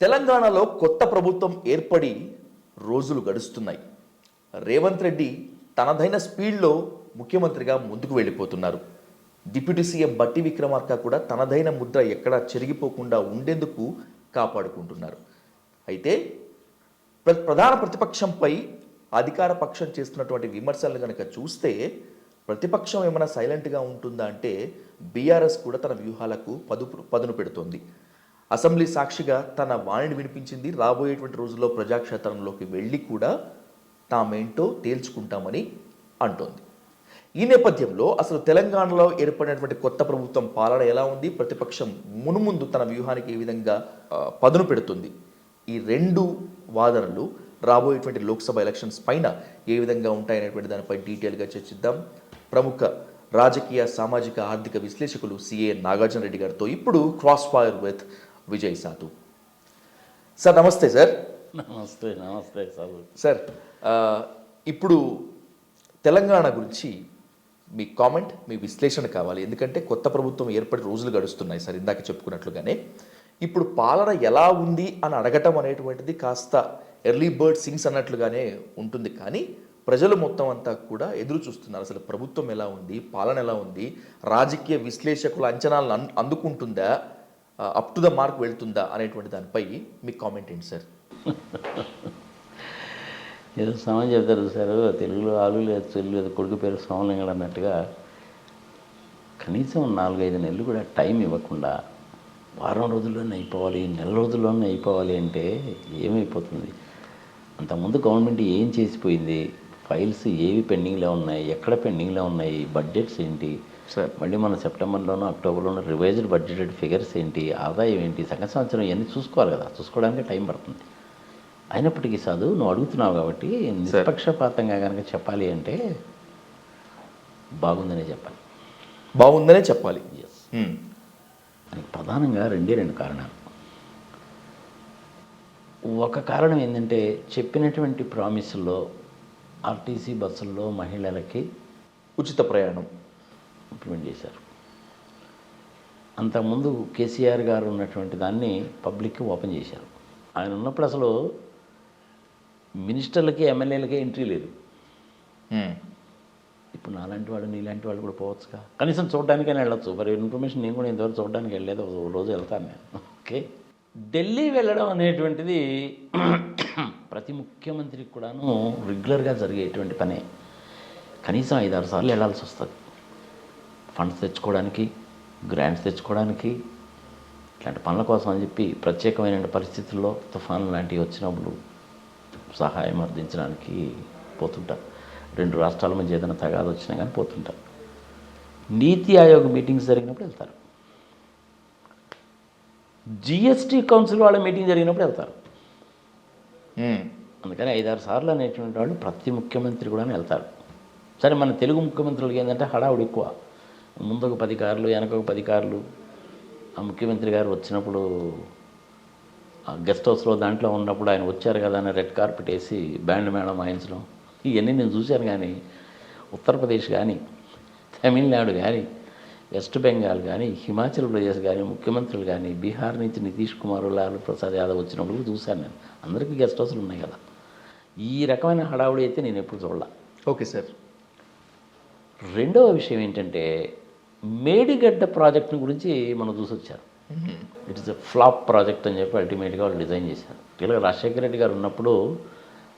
తెలంగాణలో కొత్త ప్రభుత్వం ఏర్పడి రోజులు గడుస్తున్నాయి. రేవంత్ రెడ్డి తనదైన స్పీడ్లో ముఖ్యమంత్రిగా ముందుకు వెళ్ళిపోతున్నారు. డిప్యూటీ సీఎం బట్టి విక్రమార్క కూడా తనదైన ముద్ర ఎక్కడా చెరిగిపోకుండా ఉండేందుకు కాపాడుకుంటున్నారు. అయితే ప్రధాన ప్రతిపక్షంపై అధికార పక్షం చేస్తున్నటువంటి విమర్శలను కనుక చూస్తే ప్రతిపక్షం ఏమైనా సైలెంట్గా ఉంటుందా అంటే బీఆర్ఎస్ కూడా తన వ్యూహాలకు పదును పెడుతోంది. అసెంబ్లీ సాక్షిగా తన వాణిని వినిపించింది. రాబోయేటువంటి రోజుల్లో ప్రజాక్షేత్రంలోకి వెళ్ళి కూడా తామేంటో తేల్చుకుంటామని అంటోంది. ఈ నేపథ్యంలో అసలు తెలంగాణలో ఏర్పడినటువంటి కొత్త ప్రభుత్వం పాలన ఎలా ఉంది, ప్రతిపక్షం మునుముందు తన వ్యూహానికి ఏ విధంగా పదును పెడుతుంది, ఈ రెండు వాదనలు రాబోయేటువంటి లోక్సభ ఎలక్షన్స్ పైన ఏ విధంగా ఉంటాయనేటువంటి దానిపై డీటెయిల్గా చర్చిద్దాం. ప్రముఖ రాజకీయ, సామాజిక, ఆర్థిక విశ్లేషకులు సిఏ నాగార్జున రెడ్డి గారితో ఇప్పుడు cross fire with Vijay Sathu. Sir నమస్తే. సార్ నమస్తే. నమస్తే సార్. సార్ ఇప్పుడు తెలంగాణ గురించి మీ కామెంట్, మీ విశ్లేషణ కావాలి. ఎందుకంటే కొత్త ప్రభుత్వం ఏర్పడి రోజులు గడుస్తున్నాయి సార్. ఇందాక చెప్పుకున్నట్లుగానే ఇప్పుడు పాలన ఎలా ఉంది అని అడగటం అనేటువంటిది కాస్త ఎర్లీ బర్డ్ సింగ్స్ అన్నట్లుగానే ఉంటుంది. కానీ ప్రజలు మొత్తం అంతా కూడా ఎదురు చూస్తున్నారు. అసలు ప్రభుత్వం ఎలా ఉంది, పాలన ఎలా ఉంది, రాజకీయ విశ్లేషకుల అంచనాలను అందుకుంటుందా, అప్ టు ద మార్క్ వెళ్తుందా అనేటువంటి దానిపై మీ కామెంట్ ఏంటి సార్? ఏదో సమయం చెప్తారు సార్, తెలుగులో ఆలు లేదు చెల్లు లేదు, కొడుకు పేరు సోమలింగడు అన్నట్టుగా కనీసం 4-5 నెలలు కూడా టైం ఇవ్వకుండా వారం రోజుల్లోనే అయిపోవాలి, నెల రోజుల్లోనే అయిపోవాలి అంటే ఏమైపోతుంది? అంతకుముందు గవర్నమెంట్ ఏం చేసిపోయింది, ఫైల్స్ ఏవి పెండింగ్లో ఉన్నాయి, ఎక్కడ పెండింగ్లో ఉన్నాయి, బడ్జెట్స్ ఏంటి సార్, మళ్ళీ మన సెప్టెంబర్లోనూ అక్టోబర్లోనూ రివైజ్డ్ బడ్జెటెడ్ ఫిగర్స్ ఏంటి, ఆదాయం ఏంటి, సంవత్సరం ఇవన్నీ చూసుకోవాలి కదా. చూసుకోవడానికి టైం పడుతుంది. అయినప్పటికీ సాధు నువ్వు అడుగుతున్నావు కాబట్టి నిష్పక్షపాతంగా కనుక చెప్పాలి అంటే బాగుందనే చెప్పాలి. బాగుందనే చెప్పాలి. ఎస్. దానికి ప్రధానంగా 2 కారణాలు. ఒక కారణం ఏంటంటే చెప్పినటువంటి ప్రామిసుల్లో ఆర్టీసీ బస్సుల్లో మహిళలకి ఉచిత ప్రయాణం ఇంప్లిమెంట్ చేశారు. అంతకుముందు కేసీఆర్ గారు ఉన్నటువంటి దాన్ని పబ్లిక్కి ఓపెన్ చేశారు. ఆయన ఉన్నప్పుడు అసలు మినిస్టర్లకి, ఎమ్మెల్యేలకి ఎంట్రీ లేదు. ఇప్పుడు నాలాంటి వాడు, నీలాంటి వాళ్ళు కూడా పోవచ్చుగా, కనీసం చూడడానికైనా వెళ్ళొచ్చు. మరి ఇన్ఫర్మేషన్ నేను కూడా ఇంతవరకు చూడడానికి వెళ్ళలేదు, ఒక రోజు వెళ్తాను నేను. ఓకే, ఢిల్లీ వెళ్ళడం అనేటువంటిది ప్రతి ముఖ్యమంత్రికి కూడాను రెగ్యులర్గా జరిగేటువంటి పనే. కనీసం 5-6 సార్లు వెళ్ళాల్సి వస్తుంది. ఫండ్స్ తెచ్చుకోవడానికి, గ్రాంట్స్ తెచ్చుకోవడానికి, ఇట్లాంటి పనుల కోసం అని చెప్పి ప్రత్యేకమైన పరిస్థితుల్లో తుఫాను లాంటివి వచ్చినప్పుడు సహాయం అందించడానికి పోతుంటారు. 2 రాష్ట్రాల మధ్య ఏదైనా తగాదు వచ్చినా కానీ పోతుంటారు. నీతి ఆయోగ్ మీటింగ్స్ జరిగినప్పుడు వెళ్తారు. జిఎస్టీ కౌన్సిల్ వాళ్ళ మీటింగ్ జరిగినప్పుడు వెళ్తారు. అందుకని 5-6 సార్లు అనేటువంటి వాళ్ళు ప్రతి ముఖ్యమంత్రి కూడా వెళ్తారు. సరే, మన తెలుగు ముఖ్యమంత్రులకి ఏంటంటే హడావుడి ఎక్కువ. ముందు ఒక 10 కార్లు, వెనక ఒక 10 కార్లు. ఆ ముఖ్యమంత్రి గారు వచ్చినప్పుడు ఆ గెస్ట్ హౌస్లో దాంట్లో ఉన్నప్పుడు ఆయన వచ్చారు కదా అని రెడ్ కార్పెట్ వేసి బ్యాండ్ మేళం వాయించడం, ఇవన్నీ నేను చూశాను. కానీ ఉత్తరప్రదేశ్ కానీ, తమిళనాడు కానీ, వెస్ట్ బెంగాల్ కానీ, హిమాచల్ ప్రదేశ్ కానీ ముఖ్యమంత్రులు కానీ, బీహార్ నుంచి నితీష్ కుమార్, లాలూ ప్రసాద్ యాదవ్ వచ్చినప్పుడు చూశాను నేను. అందరికీ గెస్ట్ హౌస్లు ఉన్నాయి కదా. ఈ రకమైన హడావుడి అయితే నేను ఎప్పుడు చూడలే. Okay sir. రెండవ విషయం ఏంటంటే మేడిగడ్డ ప్రాజెక్టుని గురించి మనం చూసి వచ్చారు. It is a flop project అని చెప్పి అల్టిమేట్గా వాళ్ళు డిజైన్ చేశారు. ఇలా రాజశేఖర రెడ్డి గారు ఉన్నప్పుడు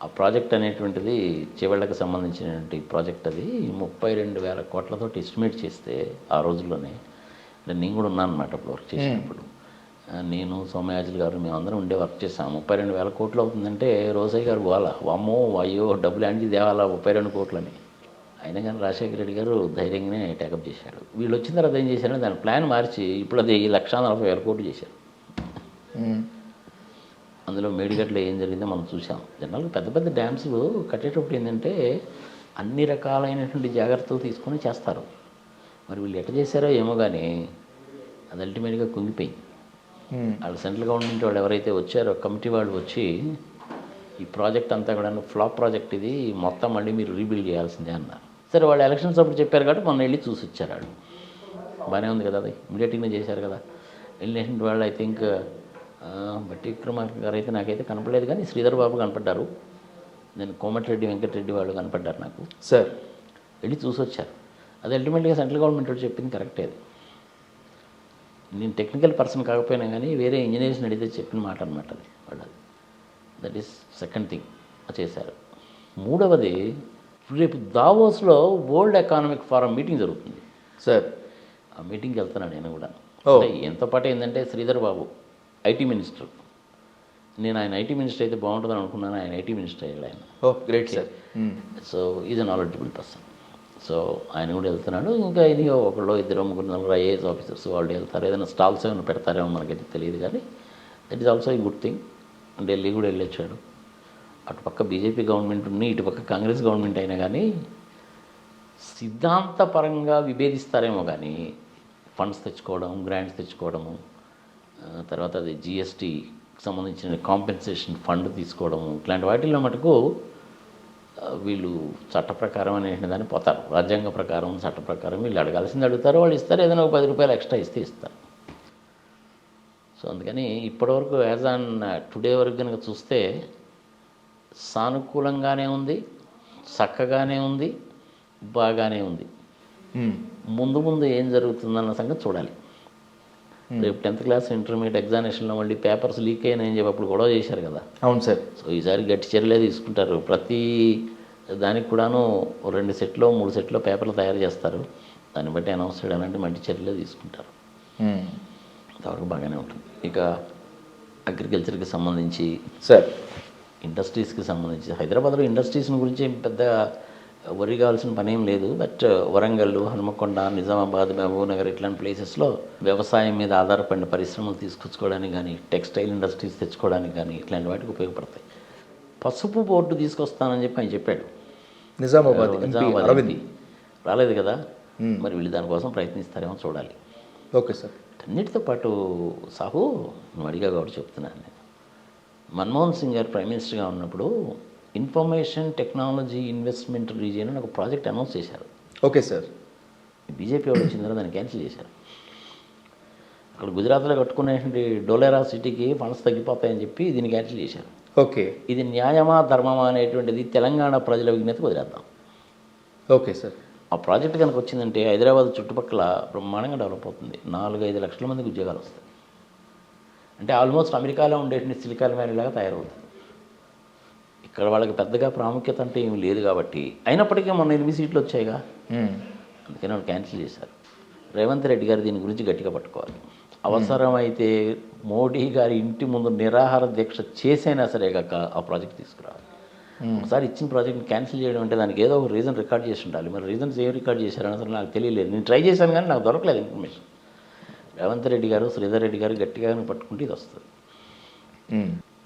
ఆ ప్రాజెక్ట్ అనేటువంటిది చేవళ్ళకి సంబంధించినటువంటి ప్రాజెక్ట్. అది 32,000 కోట్లతో ఎస్టిమేట్ చేస్తే ఆ రోజుల్లోనే, నేను కూడా ఉన్నాను అన్నమాట అప్పుడు వర్క్ చేసినప్పుడు. నేను, సోమయాజులు గారు, మేమందరం ఉండే వర్క్ చేసాము. 32,000 కోట్లు అవుతుందంటే రోజయ్య గారు గోలా, వామ్మో అయ్యో డబ్బులు యాంటీ దేవాలా 32 కోట్లని. అయినా కానీ రాజశేఖర రెడ్డి గారు ధైర్యంగానే టేకప్ చేశాడు. వీళ్ళు వచ్చిన తర్వాత ఏం చేశారంటే దాని ప్లాన్ మార్చి ఇప్పుడు అది 1,40,000 కోట్లు చేశారు. అందులో మేడిగడ్డలో ఏం జరిగిందో మనం చూసాం. జనరల్గా పెద్ద పెద్ద డ్యామ్స్లు కట్టేటప్పుడు ఏంటంటే అన్ని రకాలైనటువంటి జాగ్రత్తలు తీసుకొని చేస్తారు. మరి వీళ్ళు ఎట్లా చేశారో ఏమో కానీ అది అల్టిమేట్గా కుంగిపోయింది. వాళ్ళు సెంట్రల్ గవర్నమెంట్ వాళ్ళు ఎవరైతే వచ్చారో కమిటీ వాళ్ళు వచ్చి ఈ ప్రాజెక్ట్ అంతా కూడా ఫ్లాప్ ప్రాజెక్ట్, ఇది మొత్తం మళ్ళీ మీరు రీబిల్డ్ చేయాల్సిందే అన్నారు. సరే, వాళ్ళు ఎలక్షన్స్ అప్పుడు చెప్పారు కాబట్టి మొన్న వెళ్ళి చూసి వచ్చారు. వాళ్ళు బాగానే ఉంది కదా, అది ఇమీడియట్గానే చేశారు కదా. వెళ్ళినటువంటి వాళ్ళు ఐ థింక్ బట్టి విక్రమార్క గారు అయితే నాకైతే కనపడలేదు, కానీ శ్రీధర్ బాబు కనపడ్డారు. నేను కోమటిరెడ్డి వెంకటరెడ్డి వాళ్ళు కనపడ్డారు నాకు. సార్ వెళ్ళి చూసి వచ్చారు. అది అల్టిమేట్గా సెంట్రల్ గవర్నమెంట్ వాళ్ళు చెప్పింది కరెక్టే. అది నేను టెక్నికల్ పర్సన్ కాకపోయినా కానీ వేరే ఇంజనీర్స్ని అడిగితే చెప్పిన మాట అనమాట అది వాళ్ళది. దట్ ఈస్ సెకండ్ థింగ్ చేశారు. మూడవది, రేపు దావోస్లో వరల్డ్ ఎకనామిక్ ఫోరం మీటింగ్ జరుగుతుంది సార్. ఆ మీటింగ్కి వెళ్తున్నాను నేను కూడా. ఓ. అంటే ఎంతో పాటు ఏంటంటే శ్రీధర్ బాబు ఐటీ మినిస్టర్, నేను ఆయన ఐటీ మినిస్టర్ అయితే బాగుంటుందని అనుకున్నాను. ఆయన ఐటీ మినిస్టర్ అయ్యాడు ఆయన. Oh great sir. So is a knowledgeable person. So ఆయన కూడా వెళ్తున్నాడు. ఇంకా ఇది ఒకళ్ళు ఇద్దరు ముగ్గురు నలుగురు ఐఏఎస్ ఆఫీసర్స్ వాళ్ళు వెళ్తారు. ఏదైనా స్టాల్స్ ఏమైనా పెడతారేమో మనకైతే తెలియదు, కానీ that is also a good thing. Delhi కూడా వెళ్ళొచ్చాడు. అటుపక్క బీజేపీ గవర్నమెంట్ ఉంది, ఇటుపక్క కాంగ్రెస్ గవర్నమెంట్ అయినా కానీ సిద్ధాంతపరంగా విభేదిస్తారేమో కానీ ఫండ్స్ తెచ్చుకోవడం, గ్రాంట్స్ తెచ్చుకోవడము, తర్వాత అది జిఎస్టీకి సంబంధించిన కాంపెన్సేషన్ ఫండ్ తీసుకోవడము, ఇట్లాంటి వాటిల్లో మటుకు వీళ్ళు చట్ట ప్రకారం అనేసిన దాన్ని పోతారు. రాజ్యాంగ ప్రకారం, చట్ట ప్రకారం వీళ్ళు అడగాల్సింది అడుగుతారు, వాళ్ళు ఇస్తారు. ఏదైనా ఒక 10 రూపాయలు ఎక్స్ట్రా ఇస్తే ఇస్తారు. సో అందుకని ఇప్పటివరకు యాజ్ ఆన్ టుడే వరకు కనుక చూస్తే సానుకూలంగానే ఉంది, చక్కగానే ఉంది, బాగానే ఉంది. ముందు ముందు ఏం జరుగుతుందన్న సంగతి చూడాలి. రేపు 10th క్లాస్ ఇంటర్మీడియట్ ఎగ్జామినేషన్లో మళ్ళీ పేపర్స్ లీక్ అయినాయని చెప్పి అప్పుడు గొడవ చేశారు కదా. అవును సార్. సో ఈసారి గట్టి చర్యలే తీసుకుంటారు. ప్రతి దానికి కూడాను 2 సెట్లో 3 సెట్లో పేపర్లు తయారు చేస్తారు. దాన్ని బట్టి అనౌన్స్ చేయడం అంటే మంచి చర్యలే తీసుకుంటారు. అంతవరకు బాగానే ఉంటుంది. ఇక అగ్రికల్చర్కి సంబంధించి సార్, ఇండస్ట్రీస్కి సంబంధించి హైదరాబాద్లో ఇండస్ట్రీస్ గురించి పెద్ద వరి కావాల్సిన పని ఏం లేదు. బట్ వరంగల్, హనుమకొండ, నిజామాబాద్, మహబూబ్ నగర్ ఇట్లాంటి ప్లేసెస్లో వ్యవసాయం మీద ఆధారపడిన పరిశ్రమలు తీసుకొచ్చుకోవడానికి కానీ, టెక్స్టైల్ ఇండస్ట్రీస్ తెచ్చుకోవడానికి కానీ ఇట్లాంటి వాటికి ఉపయోగపడతాయి. పసుపు బోర్డు తీసుకొస్తానని చెప్పి ఆయన చెప్పాడు. నిజామాబాద్ ఎంపీ రాలేదు కదా. మరి వీళ్ళు దానికోసం ప్రయత్నిస్తారేమో చూడాలి. Okay sir. అన్నిటితో పాటు సాహు నువ్వు అడిగా కాబట్టి చెప్తున్నాను నేను. మన్మోహన్ సింగ్ గారు ప్రైమ్ మినిస్టర్గా ఉన్నప్పుడు ఇన్ఫర్మేషన్ టెక్నాలజీ ఇన్వెస్ట్మెంట్ రీజియన్ అని ఒక ప్రాజెక్ట్ అనౌన్స్ చేశారు. Okay sir. బీజేపీ వాళ్ళు వచ్చిన తర్వాత దాన్ని క్యాన్సిల్ చేశారు. అక్కడ గుజరాత్లో కట్టుకునేటువంటి డోలేరా సిటీకి ఫండ్స్ తగ్గిపోతాయని చెప్పి దీన్ని క్యాన్సిల్ చేశారు. ఓకే. ఇది న్యాయమా ధర్మమా అనేటువంటిది తెలంగాణ ప్రజల విజ్ఞతకు వదిలేద్దాం. Okay sir. ఆ ప్రాజెక్ట్ కనుక వచ్చిందంటే హైదరాబాద్ చుట్టుపక్కల బ్రహ్మాండంగా డెవలప్ అవుతుంది. 4-5 లక్షల మందికి ఉద్యోగాలు వస్తాయి. అంటే ఆల్మోస్ట్ అమెరికాలో ఉండేటువంటి సిలికాన్ వ్యాలీ లాగా తయారవుతుంది. ఇక్కడ వాళ్ళకి పెద్దగా ప్రాముఖ్యత అంటే ఏమి లేదు కాబట్టి, అయినప్పటికీ మొన్న 8 సీట్లు వచ్చాయిగా, అందుకని వాళ్ళు క్యాన్సిల్ చేశారు. రేవంత్ రెడ్డి గారు దీని గురించి గట్టిగా పట్టుకోవాలి. అవసరమైతే మోడీ గారి ఇంటి ముందు నిరాహార దీక్ష చేసైనా సరే కాక ఆ ప్రాజెక్ట్ తీసుకురావాలి. ఒకసారి ఇచ్చిన ప్రాజెక్ట్ని క్యాన్సిల్ చేయడం అంటే దానికి ఏదో ఒక రీజన్ రికార్డ్ చేసి ఉండాలి. మరి రీజన్స్ ఏం రికార్డ్ చేశారని అసలు నాకు తెలియలేదు. నేను ట్రై చేశాను కానీ నాకు దొరకలేదు ఇన్ఫర్మేషన్. రేవంత్ రెడ్డి గారు, శ్రీధర్ రెడ్డి గారు గట్టిగా పట్టుకుంటే ఇది వస్తుంది.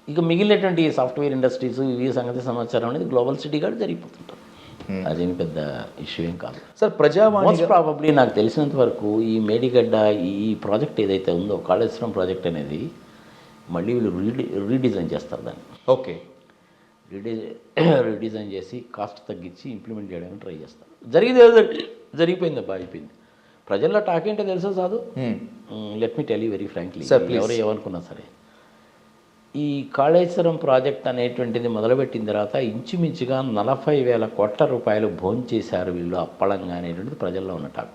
ఇక మిగిలినటువంటి సాఫ్ట్వేర్ ఇండస్ట్రీస్ ఈ సంగతి సమాచారం అనేది గ్లోబల్ సిటీ గారు జరిగిపోతుంటారు. అదేమి పెద్ద ఇష్యూ ఏం కాదు సార్. ప్రజావాణి మోస్ట్ ప్రాబబ్లీ నాకు తెలిసినంత వరకు ఈ మేడిగడ్డ ఈ ప్రాజెక్ట్ ఏదైతే ఉందో కాళేశ్వరం ప్రాజెక్ట్ అనేది మళ్ళీ వీళ్ళు రీడిజైన్ చేస్తారు దాన్ని. ఓకే. రీడిజైన్ చేసి కాస్ట్ తగ్గించి ఇంప్లిమెంట్ చేయడానికి ట్రై చేస్తారు. జరిగింది జరిగిపోయింది, అయిపోయింది. ప్రజల్లో టాక్ ఏంటో తెలుసా సాధు? Let me tell you very frankly, ఎవరు ఏమనుకున్నా సరే ఈ కాళేశ్వరం ప్రాజెక్ట్ అనేటువంటిది మొదలుపెట్టిన తర్వాత ఇంచుమించుగా 40,000 కోట్ల రూపాయలు భోంచేశారు వీళ్ళు అప్పళంగా అనేటువంటిది ప్రజల్లో ఉన్న టాక్.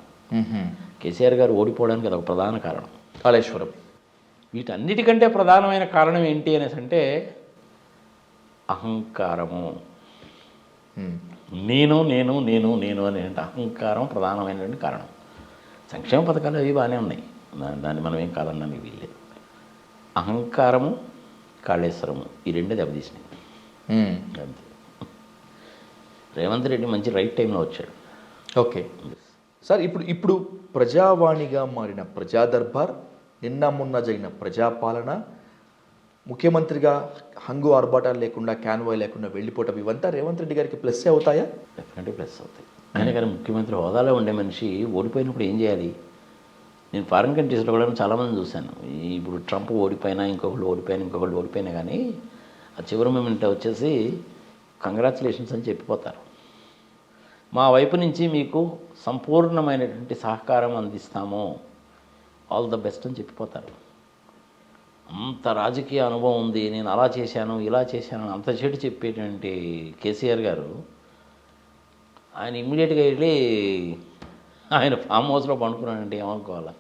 కేసీఆర్ గారు ఓడిపోవడానికి అదొక ప్రధాన కారణం కాళేశ్వరం. వీటన్నిటికంటే ప్రధానమైన కారణం ఏంటి అనేసి అంటే అహంకారము. నేను నేను నేను నేను అనే అహంకారం ప్రధానమైనటువంటి కారణం. సంక్షేమ పథకాలు అవి బాగానే ఉన్నాయి, దాన్ని మనం ఏం కాదన్నానికి వీల్లేదు. అహంకారము, కాళేశ్వరము ఈ రెండే దెబ్బతీసినాయి అంతే. రేవంత్ రెడ్డి మంచి రైట్ టైంలో వచ్చాడు. Okay sir. ఇప్పుడు ప్రజావాణిగా మారిన ప్రజా దర్బార్, నిన్న మొన్న జరిగిన ప్రజాపాలన, ముఖ్యమంత్రిగా హంగు ఆర్భాటాలు లేకుండా, క్యాన్వాయ్ లేకుండా వెళ్ళిపోవటం, ఇవంతా రేవంత్ రెడ్డి గారికి ప్లస్ అవుతాయా? డెఫినెట్లీ ప్లస్ అవుతాయి. కానీ ముఖ్యమంత్రి హోదాలో ఉండే మనిషి ఓడిపోయినప్పుడు ఏం చేయాలి? నేను ఫారిన్ కంట్రీస్లో కూడా చాలామంది చూశాను. ఇప్పుడు ట్రంప్ ఓడిపోయినా, ఇంకొకళ్ళు ఓడిపోయినా కానీ ఆ చివరి మూమెంట్ వచ్చేసి కంగ్రాచులేషన్స్ అని చెప్పిపోతారు. మా వైపు నుంచి మీకు సంపూర్ణమైనటువంటి సహకారం అందిస్తాము, ఆల్ ద బెస్ట్ అని చెప్పిపోతారు. అంత రాజకీయ అనుభవం ఉంది, నేను అలా చేశాను ఇలా చేశాను అంత చెడు చెప్పేటువంటి కేసీఆర్ గారు ఆయన ఇమ్మీడియట్గా వెళ్ళి ఆయన ఫామ్ హౌస్లో పండుకున్నాడంటే ఏమనుకోవాలా?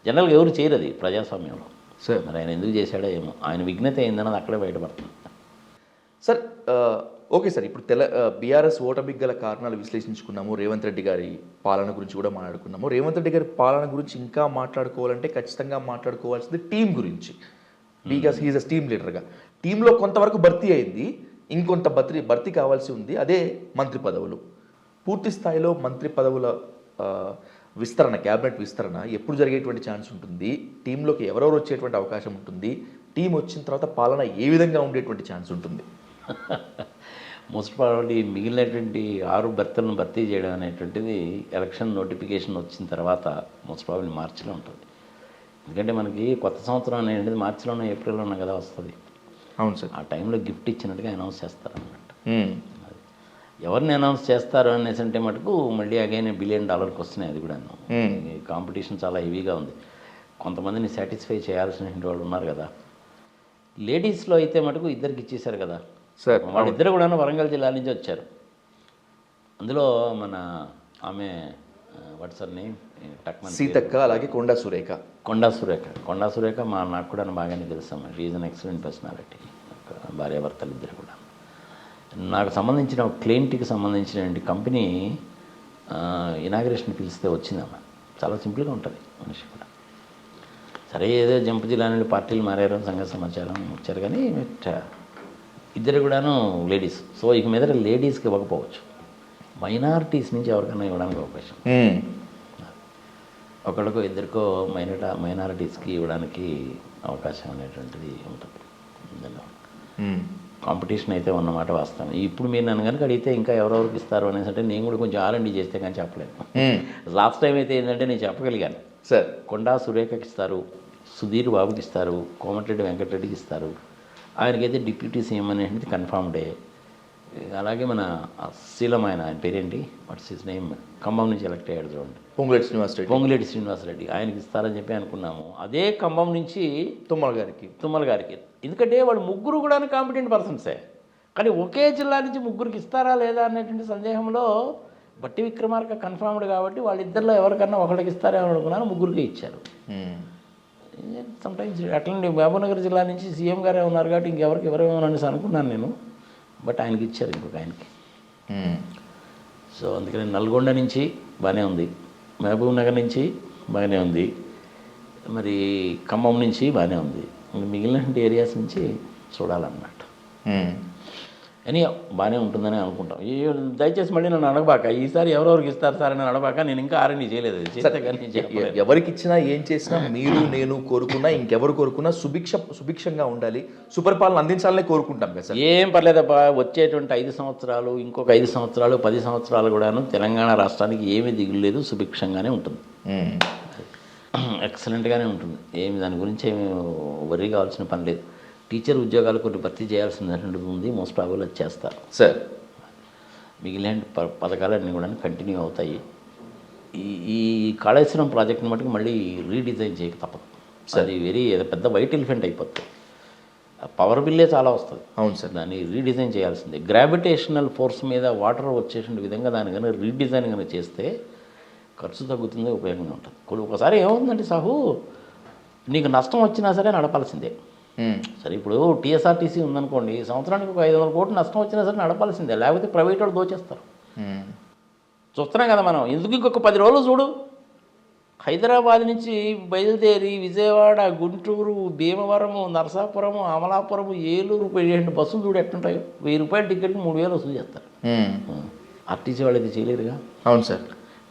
జనరల్గా ఎవరు చేయరు అది ప్రజాస్వామ్యంలో. సార్ మరి ఆయన ఎందుకు చేశాడో ఏమో, ఆయన విఘ్నత ఏందన్నది అక్కడే బయటపడుతుంది. సార్ ఓకే సార్, ఇప్పుడు బీఆర్ఎస్ ఓటమికి గల కారణాలు విశ్లేషించుకున్నాము, రేవంత్ రెడ్డి గారి పాలన గురించి కూడా మాట్లాడుకున్నాము. రేవంత్ రెడ్డి గారి పాలన గురించి ఇంకా మాట్లాడుకోవాలంటే ఖచ్చితంగా మాట్లాడుకోవాల్సింది టీం గురించి. బికాస్ హీఈస్ అ టీమ్ లీడర్గా టీంలో కొంతవరకు భర్తీ అయింది, ఇంకొంత భర్తీ కావాల్సి ఉంది. అదే మంత్రి పదవులు. పూర్తి స్థాయిలో మంత్రి పదవుల విస్తరణ, క్యాబినెట్ విస్తరణ ఎప్పుడు జరిగేటువంటి ఛాన్స్ ఉంటుంది? టీంలోకి ఎవరెవరు వచ్చేటువంటి అవకాశం ఉంటుంది? టీం వచ్చిన తర్వాత పాలన ఏ విధంగా ఉండేటువంటి ఛాన్స్ ఉంటుంది? మోస్ట్ ప్రాబబ్లీ మిగిలినటువంటి 6 బెర్తలను భర్తీ చేయడం అనేటువంటిది ఎలక్షన్ నోటిఫికేషన్ వచ్చిన తర్వాత మోస్ట్ ప్రాబబ్లీ మార్చిలో ఉంటుంది. ఎందుకంటే మనకి కొత్త సంవత్సరం అనేది మార్చిలోనో ఏప్రిల్లోనో కదా వస్తుంది. అవును సార్. ఆ టైంలో గిఫ్ట్ ఇచ్చినట్టుగా అనౌన్స్ చేస్తారన్నమాట. ఎవరిని అనౌన్స్ చేస్తారు అనేసి అంటే మటుకు మళ్ళీ అగైన్ $1 బిలియన్ వస్తున్నాయి. అది కూడా కాంపిటీషన్ చాలా హెవీగా ఉంది. కొంతమందిని సాటిస్ఫై చేయాల్సిన వాళ్ళు ఉన్నారు కదా. లేడీస్లో అయితే మటుకు ఇద్దరికి ఇచ్చేశారు కదా సార్. వాళ్ళిద్దరు కూడా వరంగల్ జిల్లా నుంచి వచ్చారు. అందులో మన ఆమె వాట్సాప్ నేమ్ సీతక్క, అలాగే కొండా సురేఖ. కొండా సురేఖ నాకు కూడా బాగానే తెలుస్తాం. She is an excellent personality. భార్యాభర్తలు ఇద్దరు కూడా. నాకు సంబంధించిన క్లయింట్కి సంబంధించిన కంపెనీ ఇనాగ్రేషన్ పిలిస్తే వచ్చిందమ్మా. చాలా సింపుల్గా ఉంటుంది మనిషి కూడా. సరే ఏదో జంపు జిల్లా నుండి పార్టీలు మారారు సంగతి సమాచారం వచ్చారు, కానీ ఇద్దరు కూడాను లేడీస్. సో ఇక మీద లేడీస్కి ఇవ్వకపోవచ్చు, మైనారిటీస్ నుంచి ఎవరికైనా ఇవ్వడానికి అవకాశం. ఒకరికో ఇద్దరికో మైనారిటీస్కి ఇవ్వడానికి అవకాశం అనేటువంటిది ఉంటుంది. కాంపిటీషన్ అయితే ఉన్నమాట వాస్తవం. ఇప్పుడు మీరు నన్ను కనుక అడిగితే ఇంకా ఎవరెవరికి ఇస్తారు అనేసి అంటే నేను కూడా కొంచెం R&D చేస్తే కానీ చెప్పలేను. లాస్ట్ టైం అయితే ఏంటంటే నేను చెప్పగలిగాను సార్. కొండా సురేఖకి ఇస్తారు, సుధీర్ బాబుకి ఇస్తారు, కోమటిరెడ్డి వెంకటరెడ్డికి ఇస్తారు. ఆయనకైతే డిప్యూటీ సీఎం అనేది కన్ఫర్మ్డే. అలాగే మన శీలం ఆయన పేరేంటి, వాట్స్ హిస్ నేమ్, ఖమ్మం నుంచి ఎలక్ట్ అయ్యాడు చూడండి, పొంగులేటి శ్రీనివాసరెడ్డి, ఆయనకి ఇస్తారని చెప్పి అనుకున్నాము. అదే ఖమ్మం నుంచి తుమ్మల గారికి. ఎందుకంటే వాళ్ళు ముగ్గురు కూడా కాంపిటెంట్ పర్సన్సే, కానీ ఒకే జిల్లా నుంచి ముగ్గురికి ఇస్తారా లేదా అనేటువంటి సందేహంలో బట్టి విక్రమార్క కన్ఫర్మ్డ్ కాబట్టి వాళ్ళిద్దరిలో ఎవరికన్నా ఒకరికి ఇస్తారేమో అనుకున్నాను, ముగ్గురికి ఇచ్చారు. సమ్టైమ్స్ అట్లనే మహబూబ్నగర్ జిల్లా నుంచి సీఎం గారే ఉన్నారు కాబట్టి ఎవరేమో అనేసి అనుకున్నాను నేను. బట్ ఆయనకి ఇచ్చారు, ఇంకొక ఆయనకి. సో అందుకని నల్గొండ నుంచి బాగానే ఉంది, మహబూబ్ నగర్ నుంచి బాగానే ఉంది, మరి ఖమ్మం నుంచి బాగానే ఉంది. మిగిలిన ఏరియాస్ నుంచి చూడాలన్నమాట. అని బాగానే ఉంటుందని అనుకుంటాం. దయచేసి మళ్ళీ నన్ను అడగబాక, ఈసారి ఎవరెవరికి ఇస్తారు సార్ అని అడగబాక. నేను ఇంకా R&D చేయలేదు. ఎవరికి ఇచ్చినా ఏం చేసినా మీరు నేను కోరుకున్నా ఇంకెవరు కోరుకున్నా సుభిక్షంగా ఉండాలి, సుపరిపాలన అందించాలని కోరుకుంటాం కదా సార్. ఏం పర్లేదబ్బా, వచ్చేటువంటి 5 సంవత్సరాలు ఇంకొక 5 సంవత్సరాలు 10 సంవత్సరాలు కూడాను తెలంగాణ రాష్ట్రానికి ఏమీ దిగులేదు, సుభిక్షంగానే ఉంటుంది, ఎక్సలెంట్గానే ఉంటుంది. ఏమి దాని గురించి ఏమి వర్రీ కావాల్సిన పని లేదు. టీచర్ ఉద్యోగాలు కొన్ని భర్తీ చేయాల్సినటువంటి ఉంది, మోస్ట్ ప్రాబబుల్ అది చేస్తారు సార్. మిగిలిన పథకాలన్నీ కూడా కంటిన్యూ అవుతాయి. ఈ కాళేశ్వరం ప్రాజెక్ట్ని మటుకు మళ్ళీ రీడిజైన్ చేయక తప్పదు. అది పెద్ద వైట్ ఎలిఫెంట్ అయిపోతుంది. పవర్ బిల్లే చాలా వస్తుంది. అవును సార్. దాన్ని రీడిజైన్ చేయాల్సిందే. గ్రావిటేషనల్ ఫోర్స్ మీద వాటర్ వచ్చేటువంటి విధంగా దాని కనుక రీడిజైన్ కనుక చేస్తే ఖర్చు తగ్గుతుంది, ఉపయోగంగా ఉంటుంది. ఒకసారి ఏమవుతుందంటే సాహు, నీకు నష్టం వచ్చినా సరే నడపాల్సిందే. సరే ఇప్పుడు టీఎస్ఆర్టీసీ ఉందనుకోండి, సంవత్సరానికి ఒక 500 కోట్లు నష్టం వచ్చినా సరే నడపాల్సిందే, లేకపోతే ప్రైవేట్ వాళ్ళు దోచేస్తారు. చూస్తున్నాం కదా మనం. ఎందుకు ఇంకొక 10 రోజులు చూడు, హైదరాబాద్ నుంచి బయలుదేరి విజయవాడ, గుంటూరు, భీమవరము, నరసాపురము, అమలాపురము, ఏలూరు 17 బస్సులు చూడు ఎట్లుంటాయో. ₹1000 టికెట్కి 3000 వసూలు చేస్తారు. ఆర్టీసీ వాళ్ళు ఇది చేయలేరుగా. అవును సార్.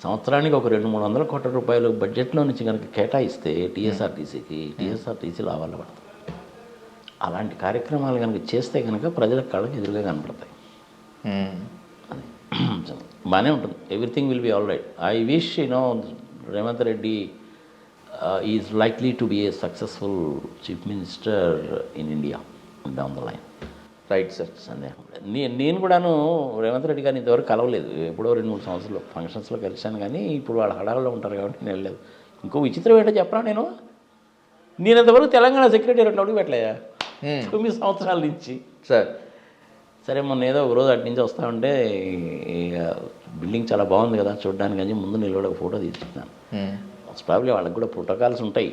సంవత్సరానికి ఒక 200-300 కోట్ల రూపాయలు బడ్జెట్లో నుంచి కనుక కేటాయిస్తే టీఎస్ఆర్టీసీ లాభాలు పడతాయి. అలాంటి కార్యక్రమాలు కనుక చేస్తే కనుక ప్రజల కళ్ళకి ఎదురుగా కనపడతాయి. బాగానే ఉంటుంది. Everything will be all right. I wish Revanth Reddy is likely to be a successful chief minister in India down the line. Right sir. సందేహం లేదు. నేను కూడాను రేవంత్ రెడ్డి గారిని ఇంతవరకు కలవలేదు. ఎప్పుడో 2-3 సంవత్సరాలు ఫంక్షన్స్లో కలిశాను, కానీ ఇప్పుడు వాళ్ళ హడాల్లో ఉంటారు కాబట్టి నేను వెళ్ళలేదు. ఇంకో విచిత్రం ఏంటో చెప్పరా, నేను నేను ఇంతవరకు తెలంగాణ సెక్రటేరియట్ అడుగు పెట్టలేదా Hmm. 9 సంవత్సరాల నుంచి. సార్ సరే మొన్న ఏదో ఒక రోజు అటు నుంచి వస్తా ఉంటే బిల్డింగ్ చాలా బాగుంది కదా చూడడానికి అని ముందు నిలబడి ఒక ఫోటో తీసుకున్నాను. ప్రాబ్లీ వాళ్ళకి కూడా ప్రోటోకాల్స్ ఉంటాయి.